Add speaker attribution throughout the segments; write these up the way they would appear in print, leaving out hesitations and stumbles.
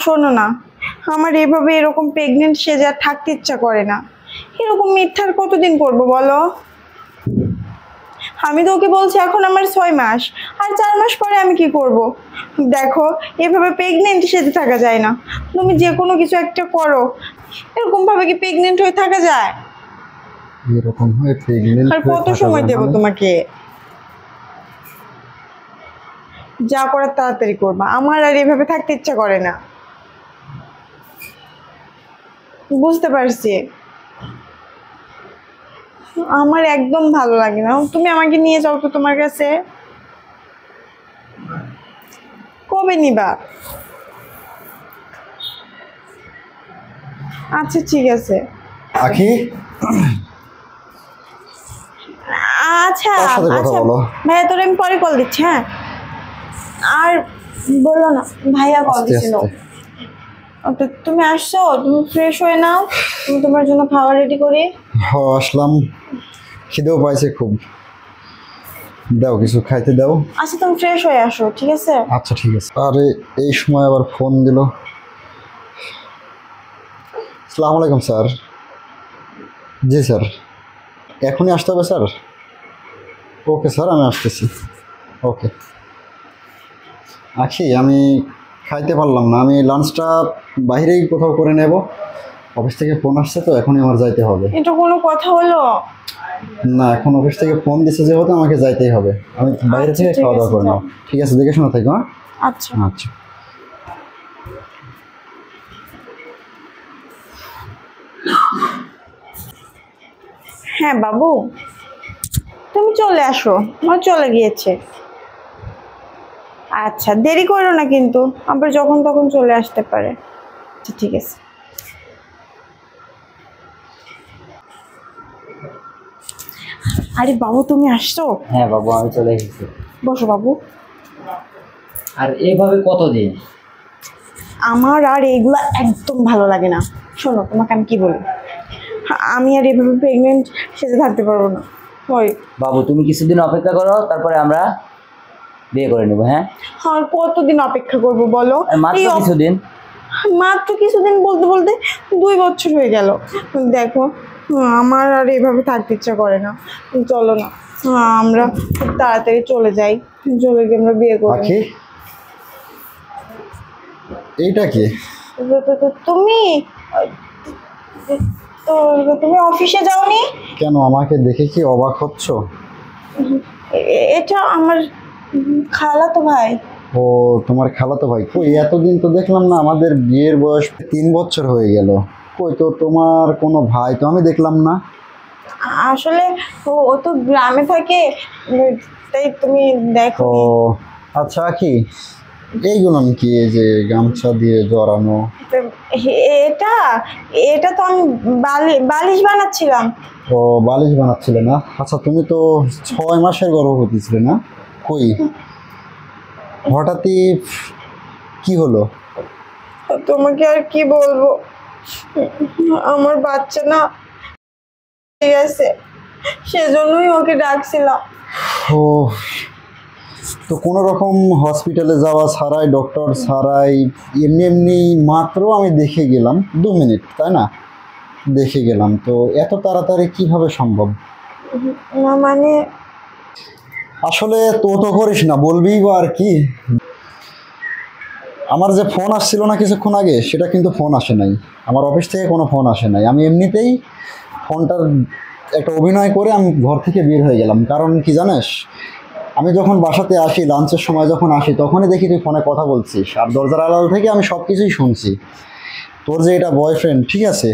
Speaker 1: শোনো না, আমার এভাবে এরকম প্রেগনেন্ট সেজে আর থাকতে ইচ্ছা করে না। এরকম মিথ্যার কতদিন করবো বলো? আমি তো ওকে বলছি এখন আমার 6 মাস, আর 4 মাস পরে আমি কি করব? দেখো, এভাবে প্রেগনেন্ট সেজে থাকা যায় না। তুমি যে কোনো কিছু একটা করো। এরকম ভাবে কি প্রেগনেন্ট হয়ে থাকা যায়?
Speaker 2: এরকম হয়ে প্রেগনেন্ট
Speaker 1: আর কত সময় দেব তোমাকে? যা করার তাড়াতাড়ি করবা, আমার আর এভাবে থাকতে ইচ্ছা করে না। বুঝতে পারছি, আমার একদম ভালো লাগে না। তুমি আমাকে নিয়ে যাও তো তোমার কাছে। কবে নিবা? আচ্ছা ঠিক আছে।
Speaker 2: আখি,
Speaker 1: আচ্ছা
Speaker 2: সাথে কথা
Speaker 1: আচ্ছা
Speaker 2: বলো।
Speaker 1: ভাইয়া, তোর আমি পরে কল দিচ্ছি। হ্যাঁ, আর বললো না, ভাইয়া কল দিছিল। তুমি আসছো, তুমি ফ্রেশ হয়ে নাও, তুমি তোমার জন্য খাবার রেডি করি।
Speaker 2: হ্যাঁ আসলাম, খিদেও পাইছে খুব। দাও কিছু খাইতে দাও।
Speaker 1: আচ্ছা তুমি ফ্রেশ হয়ে আসো, ঠিক আছে?
Speaker 2: আচ্ছা ঠিক আছে। আরে এই সময় আবার ফোন দিল। আসসালামু আলাইকুম স্যার। জি স্যার, এখনই আসতে হবে স্যার? ওকে স্যার, আমি আসতেছি। ওকে। আখি, আমি খাইতে পারলাম না, আমি লাঞ্চটা বাইরেই কোথাও করে নেব। অফিস থেকে ফোন আসছে তো, এখনই আমার যাইতে হবে।
Speaker 1: এটা কোনো কথা হলো?
Speaker 2: না, এখন অফিস থেকে ফোন দিচ্ছে যেহেতু আমাকে যাইতেই হবে। আমি বাইরে থেকে খাওয়া দাওয়া করে নাও। ঠিক আছে, দেখে শোনা থাকো। হ্যাঁ
Speaker 1: আচ্ছা
Speaker 2: আচ্ছা।
Speaker 1: হ্যাঁ বাবু, তুমি চলে আসো, আমার চলে গিয়েছে। আচ্ছা দেরি করো না কিন্তু, আবার যখন তখন চলে আসতে পারে। আচ্ছা ঠিক আছে। আরে বাবু তুমি আসছো?
Speaker 3: হ্যাঁ বাবু, আমি চলে এসেছি।
Speaker 1: বসো বাবু।
Speaker 3: আর এইভাবে কতদিন?
Speaker 1: আমার আর এগুলা একদম ভালো লাগে না। শোনো, তোমাকে আমি কি বলি, আমি আর এভাবে প্রেগনেন্ট সেজে থাকতে পারবো না। ওই
Speaker 3: বাবু, তুমি কিছুদিন অপেক্ষা করো, তারপরে আমরা বিয়ে করে নেবো। হ্যাঁ,
Speaker 1: আর কতদিন অপেক্ষা করবো বলো?
Speaker 3: আর মাত্র কিছুদিন।
Speaker 1: মাত্র কিছুদিন বলতে বলতে 2 বছর হয়ে গেল। দেখো, আমার আর এভাবে থাকতে ইচ্ছা করে না। চলো না, আমরা খুব তাড়াতাড়ি চলে যাই, চলে গিয়ে আমরা বিয়ে করি।
Speaker 2: আখি, এইটা কি?
Speaker 1: তুমি তো তুমি অফিসে যাওনি
Speaker 2: কেন, আমাকে দেখে কি অবাক হচ্ছ?
Speaker 1: এটা আমার খালাতো ভাই।
Speaker 2: ও, তোমার খালাতো ভাই? কই, এতদিন তো দেখলাম না, আমাদের বিয়ের বয়স 3 বছর হয়ে গেল। কই তো তোমার কোনো ভাই তো আমি দেখলাম না।
Speaker 1: আসলে ও তো গ্রামে থাকে, তাই তুমি দেখো।
Speaker 2: ও আচ্ছা আখি, এইগুলো কি, এই যে গামছা দিয়ে জড়ানো?
Speaker 1: এটা এটা তো আমি বালিশ বানাচ্ছিলাম।
Speaker 2: ও, বালিশ বানাচ্ছিলে না? আচ্ছা, তুমি তো 6 মাসের গর্ভবতী ছিলে না? কই হঠাৎই কি হলো?
Speaker 1: তোমাকে আর কি বলবো, আমার বাচ্চা না ঠিক আছে, সেজন্যই ওকে ডাকছিলাম।
Speaker 2: ও, তো কোনো রকম হসপিটালে যাওয়া ছাড়াই, ডক্টর ছাড়াই, এমনি এমনি মাত্র আমি দেখে গেলাম 2 মিনিট, তাই না? দেখে গেলাম তো, এত তাড়াতাড়ি কিভাবে সম্ভব?
Speaker 1: না মানে
Speaker 2: আসলে তো করিস না, বলবি বা আর কি। আমার যে ফোন আসছিল না কিছুক্ষণ আগে, সেটা কিন্তু ফোন আসে নাই। আমার অফিস থেকে কোনো ফোন আসে নাই। আমি এমনিতেই ফোনটার একটা অভিনয় করে আমি ঘর থেকে বের হয়ে গেলাম। কারণ কি জানিস, আমি যখন বাসাতে আসি, লাঞ্চের সময় যখন আসি, তখনই দেখি তুই ফোনে কথা বলছিস, আর দরজার আড়াল থেকে আমি সব কিছুই শুনছি। তোর যে এটা বয়ফ্রেন্ড, ঠিক আছে,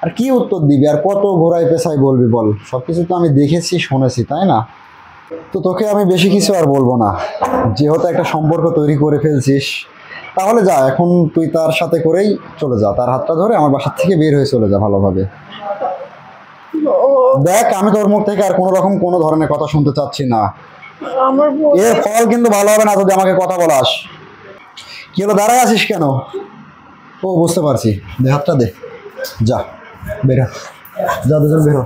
Speaker 2: আর কি উত্তর দিবি, আর কত ঘোরায় পেছায় বলবি বল? সব কিছু তো আমি দেখেছি, শুনেছি, তাই না? তো তোকে আমি বেশি কিছু আর বলবো না। যেহেতু একটা সম্পর্ক তৈরি করে ফেলছিস, তাহলে যা, এখন তুই তার সাথে করেই চলে যা, তার হাতটা ধরে আমার বাসার থেকে বের হয়ে চলে যা ভালোভাবে। দেখ, আমি তোর মুখ থেকে আর কোনো রকম কোনো ধরনের কথা শুনতে চাচ্ছি না।
Speaker 1: আমার
Speaker 2: এর ফল কিন্তু ভালো হবে না যদি আমাকে কথা বলাস। কি হলো, দাঁড়ায় আছিস কেন? ও, বুঝতে পারছি, দে হাতটা দে। যা বের হ, যা, দুজন বের হ।